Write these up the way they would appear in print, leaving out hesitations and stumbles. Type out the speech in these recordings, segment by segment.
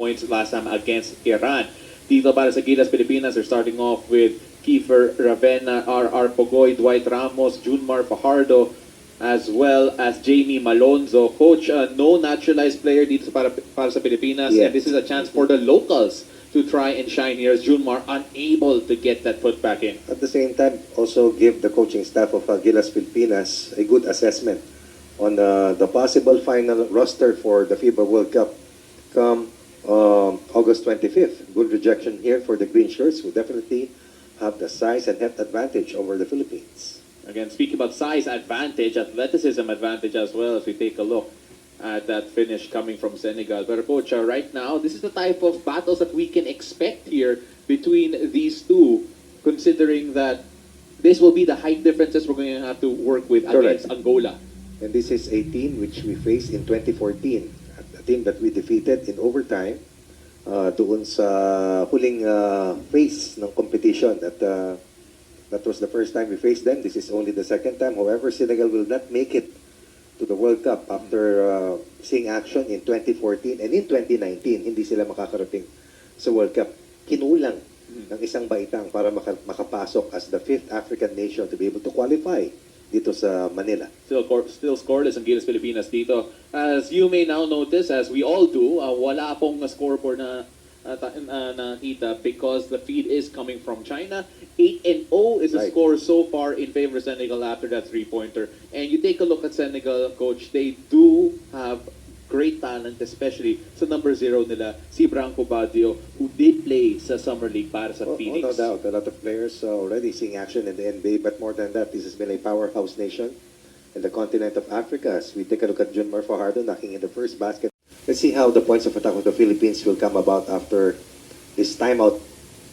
points last time against Iran. Dito para sa Gilas Pilipinas, they're starting off with Kiefer Ravena, R.R. Pogoy, Dwight Ramos, Junmar Fajardo, as well as Jamie Malonzo. Coach, no naturalized player dito para sa Pilipinas, and this is a chance for the locals to try and shine here as Junmar unable to get that foot back in. At the same time, also give the coaching staff of Gilas Pilipinas a good assessment on the possible final roster for the FIBA World Cup come August 25th. Good rejection here for the green shirts, who definitely have the size and health advantage over the Philippines. Again, speaking about size advantage, athleticism advantage as well, as we take a look at that finish coming from Senegal. But Coach, right now, this is the type of battles that we can expect here between these two, considering that this will be the height differences we're going to have to work with against Angola. And this is a team which we faced in 2014, a team that we defeated in overtime doon sa huling phase ng competition. That was the first time we faced them. This is only the second time. However, Senegal will not make it to the World Cup after seeing action in 2014 and in 2019. Hindi sila makakarating sa World Cup. Kinulang ng isang baitang para makapasok as the 5th African nation to be able to qualify dito sa Manila. Still scoreless ang Gilas Pilipinas dito. As you may now notice, as we all do, wala pong scoreboard na nakita because the feed is coming from China. 8-0 is the score so far in favor of Senegal after that three-pointer. And you take a look at Senegal, Coach, they do have great talent, especially sa number 0 nila, si Branco Badio, who did play sa Summer League para sa Phoenix. No doubt, a lot of players already seeing action in the NBA, but more than that, this has been a powerhouse nation in the continent of Africa. As we take a look at Junmar Fajardo knocking in the first basket. Let's see how the points of attack of the Philippines will come about after this timeout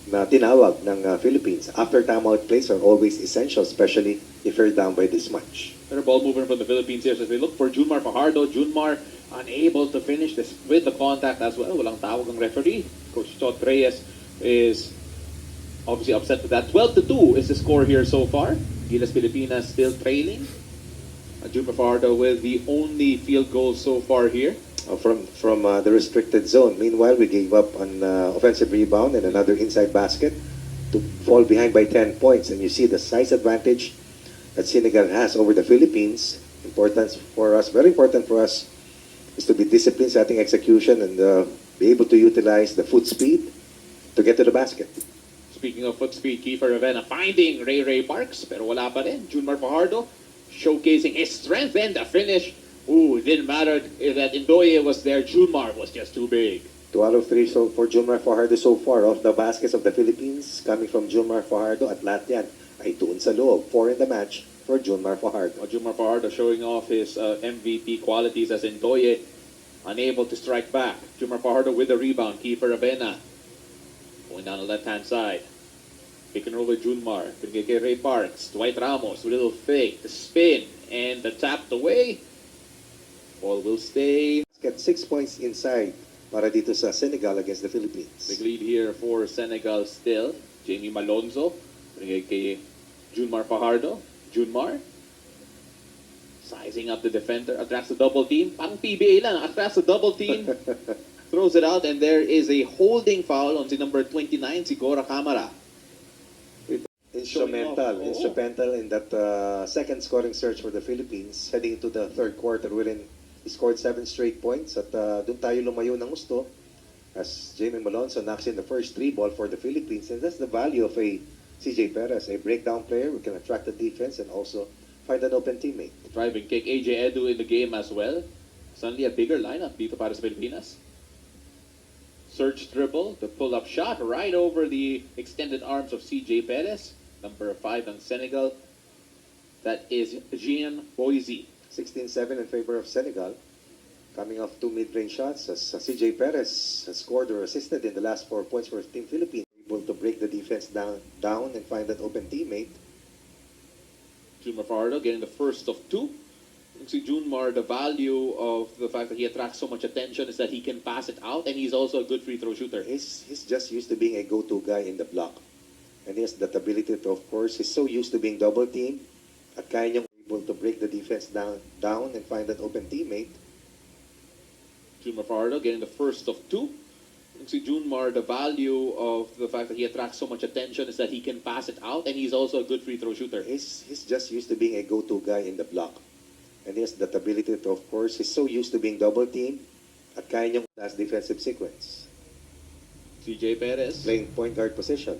na tinawag ng Philippines. After timeout plays are always essential, especially if you're down by this much. Better ball movement from the Philippines here as they look for Junmar Fajardo. Junmar unable to finish this with the contact as well. Walang tawag ang referee. Coach Chot Reyes is obviously upset with that. 12-2 is the score here so far. Gilas Pilipinas still trailing. Junmar Fajardo with the only field goal so far here. From the restricted zone. Meanwhile, we gave up an offensive rebound and another inside basket to fall behind by 10 points. And you see the size advantage that Senegal has over the Philippines. Very important for us, is to be disciplined setting execution and be able to utilize the foot speed to get to the basket. Speaking of foot speed, Kiefer Ravena finding Ray Parks, pero wala pa rin. Junmar Fajardo showcasing his strength, and the finish. It didn't matter that Ndoye was there. Junmar was just too big. 2 out of 3 for Junmar Fajardo so far. Of the baskets of the Philippines coming from Junmar Fajardo at lahat yan ay doon sa loob. 4 in the match for Junmar Fajardo. Junmar Fajardo showing off his MVP qualities as Ndoye unable to strike back. Junmar Fajardo with the rebound. Kiefer Ravena going down the left-hand side. Picking over Junmar. Pinigay kay Ray Parks. Dwight Ramos, little fake, the spin, and the tapped away. Ball will stay. Get 6 points inside para dito sa Senegal against the Philippines. Big lead here for Senegal still. Jamie Malonzo. Pinigay kay Junmar Fajardo. Junmar sizing up the defender. Attracts the double team. Pang PBA lang. Attracts the double team. Throws it out, and there is a holding foul on si number 29, si Gora Camara. Instrumental in that second scoring surge for the Philippines heading into the third quarter, wherein he scored 7 straight points at doon tayo lumayo ng gusto as Jamie Malonzo knocks in the first 3 ball for the Philippines. And that's the value of a CJ Perez, a breakdown player who can attract the defense and also find an open teammate. Driving kick, AJ Edu in the game as well. Suddenly a bigger lineup dito para sa Pilipinas. Surge dribble, the pull-up shot right over the extended arms of CJ Perez. Number 5 on Senegal. That is Jean Boise. 16-7 in favor of Senegal. Coming off 2 mid-range shots as CJ Perez has scored or assisted in the last 4 points for Team Philippines. Able to break the defense down and find an open teammate. Junmar Fajardo getting the first of 2. Si Junmar, the value of the fact that he attracts so much attention is that he can pass it out, and he's also a good free throw shooter. He's just used to being a go-to guy in the block. And he has that ability to, of course, he's so used to being double-teamed at kaya niyang able to break the defense down and find an open teammate. Junmar Fajardo getting the first of 2. si Junmar, the value of the fact that he attracts so much attention is that he can pass it out, and he's also a good free throw shooter. He's just used to being a go-to guy in the block. And he has that ability to, of course, he's so used to being double-teamed at kaya niyang last defensive sequence. CJ Perez. Playing point guard position.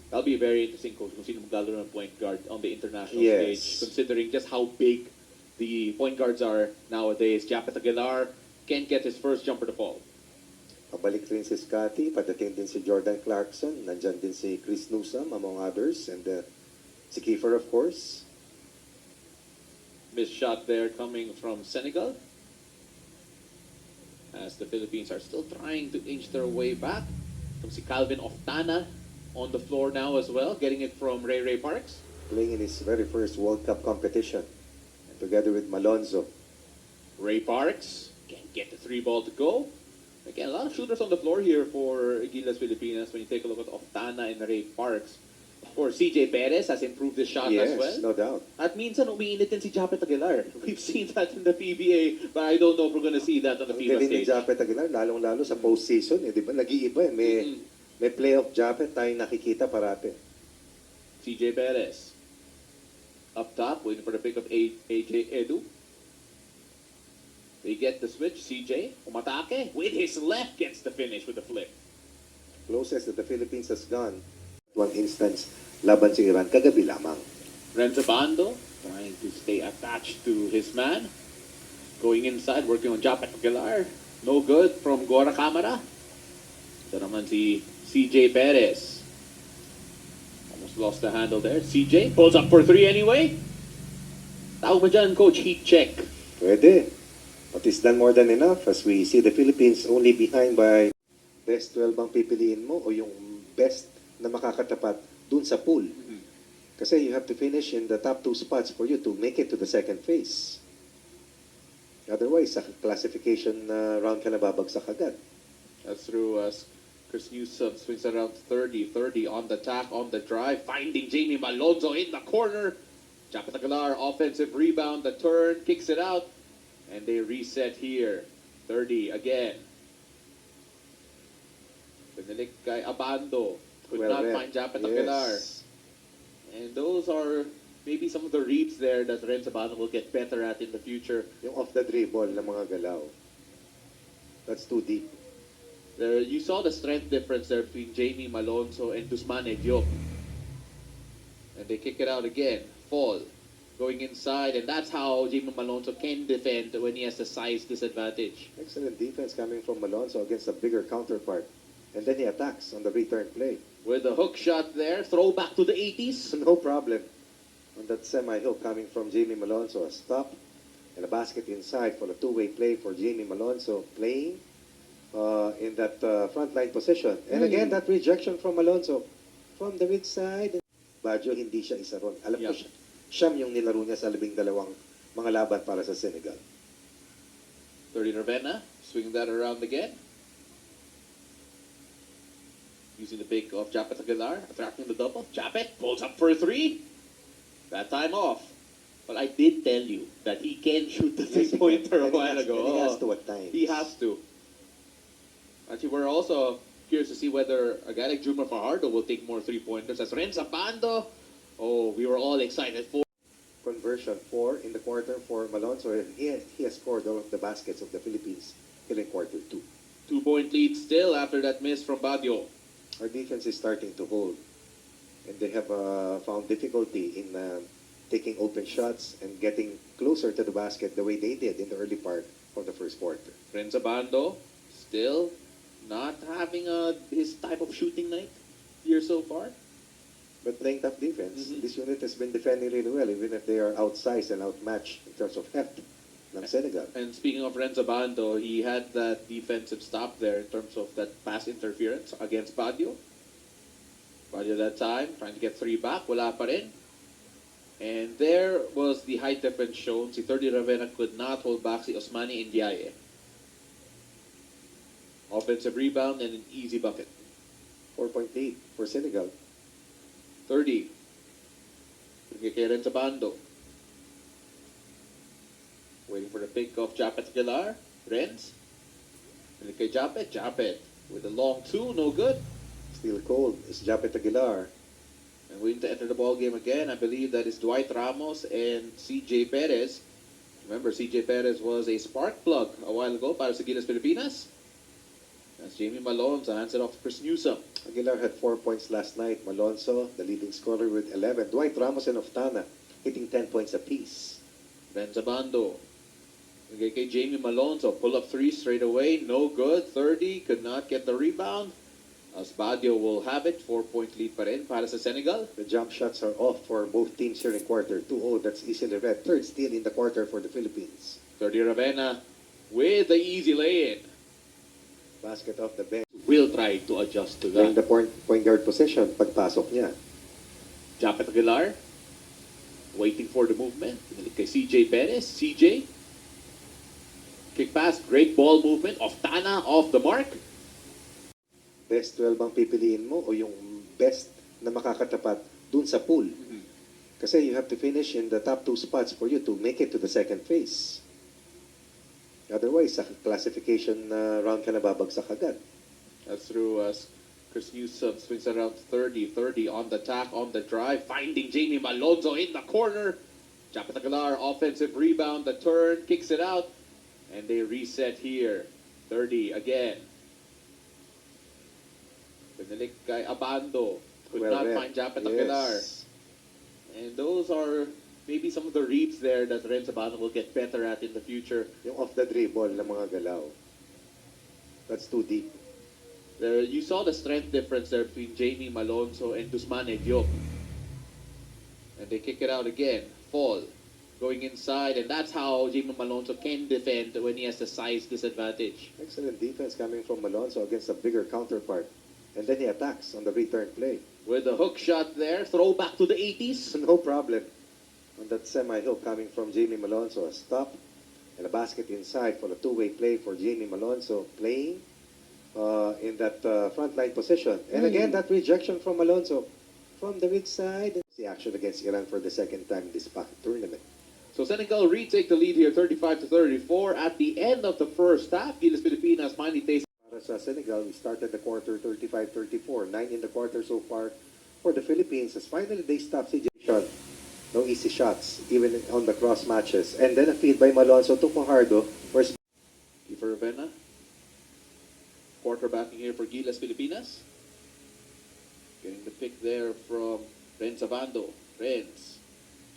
That'll be very interesting, coach, kung sino maglalaro ng point guard on the international Yes. stage, considering just how big the point guards are nowadays. Japet Aguilar can't get his first jumper to fall. Pabalik rin si Scotty, padating din si Jordan Clarkson, nandyan din si Chris Newsom, among others, and si Kiefer, of course. Missed shot there coming from Senegal, as the Philippines are still trying to inch their way back. From si Calvin Oftana on the floor now as well, getting it from Ray Parks. Playing in his very first World Cup competition, together with Malonzo. Ray Parks can't get the three ball to go. Again, a lot of shooters on the floor here for Gilas Pilipinas when you take a look at Oftana and Ray Parks. Of course, CJ Perez has improved his shot as well. Yes, no doubt. At minsan, umiinit din si Japet Aguilar. We've seen that in the PBA, but I don't know if we're gonna see that on the Ang FIBA galing ni stage. Japet Aguilar, lalong-lalo sa postseason, di ba? Nag-iiba eh. May playoff Japet tayong nakikita parate. CJ Perez. Up top, waiting for the pick of AJ Edu. They get the switch. CJ, umatake. With his left, gets the finish with the flip. Closest that the Philippines has gone. One instance, laban si Iran, kagabi lamang. Renzo Bando trying to stay attached to his man. Going inside, working on Japet Aguilar. No good from Gora Camara. Ito naman si CJ Perez. Almost lost the handle there. CJ pulls up for three anyway. Tawag ba dyan, coach? Heat check. Pwede. But it's done more than enough as we see the Philippines only behind by best 12 ang pipiliin mo o yung best na makakatapat dun sa pool. Kasi you have to finish in the top 2 spots for you to make it to the second phase. Otherwise, sa classification round ka na babagsak agad. That's through Chris Newsom swings around 30 on the attack, on the drive, finding Jamie Malonzo in the corner. Japet Aguilar, offensive rebound, the turn, kicks it out, and they reset here. 30 again. Pinilik kay Abando. Could Well not read. find Japet Aguilar. Yes. And those are maybe some of the reads there that Renzo Abando will get better at in the future. Yung off the dribble na mga galaw. That's too deep. There, you saw the strength difference there between Jamie Malonzo and Dusmane Diop. And they kick it out again. Fall. Going inside, and that's how Jamie Malonzo can defend when he has the size disadvantage. Excellent defense coming from Malonzo against a bigger counterpart. And then he attacks on the return play. With a hook shot there, throw back to the 80s. No problem. On that semi-hook coming from Jamie Malonzo, a stop and a basket inside for a two-way play for Jamie Malonzo playing in that front line position. And again, that rejection from Malonzo from the mid side. Baggio, hindi siya isa ron. Alam ko Yeah. siyam yung nilaro niya sa 12 mga laban para sa Senegal. 30 Ravenna, swing that around again. Using the pick of Japet Aguilar, attracting the double. Japet pulls up for a three. That time off. But I did tell you that he can shoot the Yes, he three-pointer can. a while ago. And he has to at times. He has to. Actually, we're also curious to see whether a guy like Junior Fajardo will take more three-pointers. As Renzo Bando, we were all excited for. Conversion 4 in the quarter for Malonzo. He has scored all of the baskets of the Philippines here in quarter 2. 2-point lead still after that miss from Baguio. Our defense is starting to hold. And they have found difficulty in taking open shots and getting closer to the basket the way they did in the early part of the first quarter. Renzo Bando still not having his type of shooting night here so far. But playing tough defense. Mhm. This unit has been defending really well, even if they are outsized and outmatched in terms of heft ng Senegal. And speaking of Renzo Bando, he had that defensive stop there in terms of that pass interference against Baguio. Baguio that time, trying to get three back, wala pa rin. And there was the height difference shown. Si 30 Ravenna could not hold back si Osmani Ndiaye. Offensive rebound and an easy bucket. 4-point lead for Senegal. 30. Bigay kay Renzo Bando. Waiting for the pick of Japet Aguilar. Renz. Bigay kay Japet. Japet. with a long two, no good. Still cold is Japet Aguilar. And waiting to enter the ball game again, I believe that is Dwight Ramos and CJ Perez. Remember, CJ Perez was a spark plug a while ago para sa Gilas Pilipinas. As Jamie Malonzo hands it off to Chris Newsom. Aguilar had 4 points last night. Malonzo, the leading scorer with 11. Dwight Ramos and Oftana hitting 10 points apiece. Benzabando. Kay Jamie Malonzo, pull up three straight away, no good. 30, could not get the rebound. As Badio will have it, 4-point lead pa rin para sa Senegal. The jump shots are off for both teams here in quarter 2-0. That's easily read. Third steal in the quarter for the Philippines. 30 Ravena with the easy lay-in. Basket off the bench. Will try to adjust to In that. the point guard position, pagpasok niya. Japet Aguilar, waiting for the movement. Pinalik kay CJ Perez. CJ, kick pass, great ball movement. Oftana off the mark. Best 12 ang pipiliin mo o yung best na makakatapat dun sa pool. Kasi you have to finish in the top 2 spots for you to make it to the second phase. Otherwise, sa classification round ka na babagsak agad. That's through Chris Newsom swings around 30. 30 on the attack, on the drive, finding Jamie Malonzo in the corner. Japet Aguilar, offensive rebound, the turn, kicks it out, and they reset here. 30 again. Pinalik kay Abando. Could Well not read. find Japet Aguilar. Yes. And those are maybe some of the reads there that Renz Abando will get better at in the future. Yung off the dribble na mga galaw. That's too deep. There, you saw the strength difference there between Jamie Malonzo and Dusmane Diop. And they kick it out again. Fall. Going inside. And that's how Jamie Malonzo can defend when he has the size disadvantage. Excellent defense coming from Malonzo against a bigger counterpart. And then he attacks on the return play. With the hook shot there. Throw back to the 80s. No problem. On that semi-hook coming from Jamie Malonzo. A stop and a basket inside for a two-way play for Jamie Malonzo. Playing in that front-line position. And again, that rejection from Malonzo from the mid side. The action against Iran for the second time in this pocket tournament. So Senegal retake the lead here, 35-34. At the end of the first half, Gilas Pilipinas finally takes. Para sa Senegal, we started the quarter 35-34. 9 in the quarter so far for the Philippines. As finally they stopped CJ shot. No easy shots, even on the cross matches. And then a feed by Malonzo to Fajardo. Where's Kiefer Ravena, quarterbacking here for Gilas Pilipinas. Getting the pick there from Renz Abando. Renz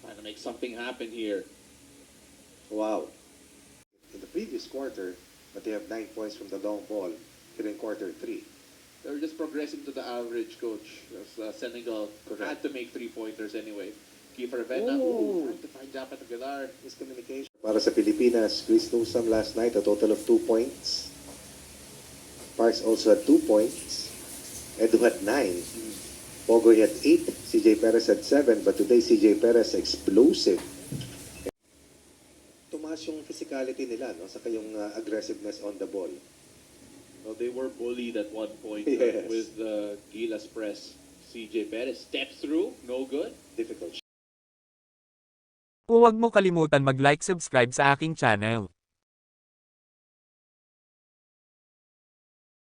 trying to make something happen here. Wow. In the previous quarter, but they have 9 points from the long ball here in quarter 3. They're just progressing to the average, coach. As, Senegal had to make 3-pointers anyway. Kiefer Ravena, trying to find Japet Aguilar. Miscommunication. Para sa Pilipinas, Chris Newsom last night, a total of 2 points. Parks also had 2 points. Edu had 9. Pogoy had 8. CJ Perez had 7. But today, CJ Perez explosive. Tumaas yung physicality nila, no? Saka yung aggressiveness on the ball. Well, they were bullied at one point Yes. with the Gilas press. CJ Perez steps through, no good. Difficult. Huwag mo kalimutan mag-like subscribe sa aking channel.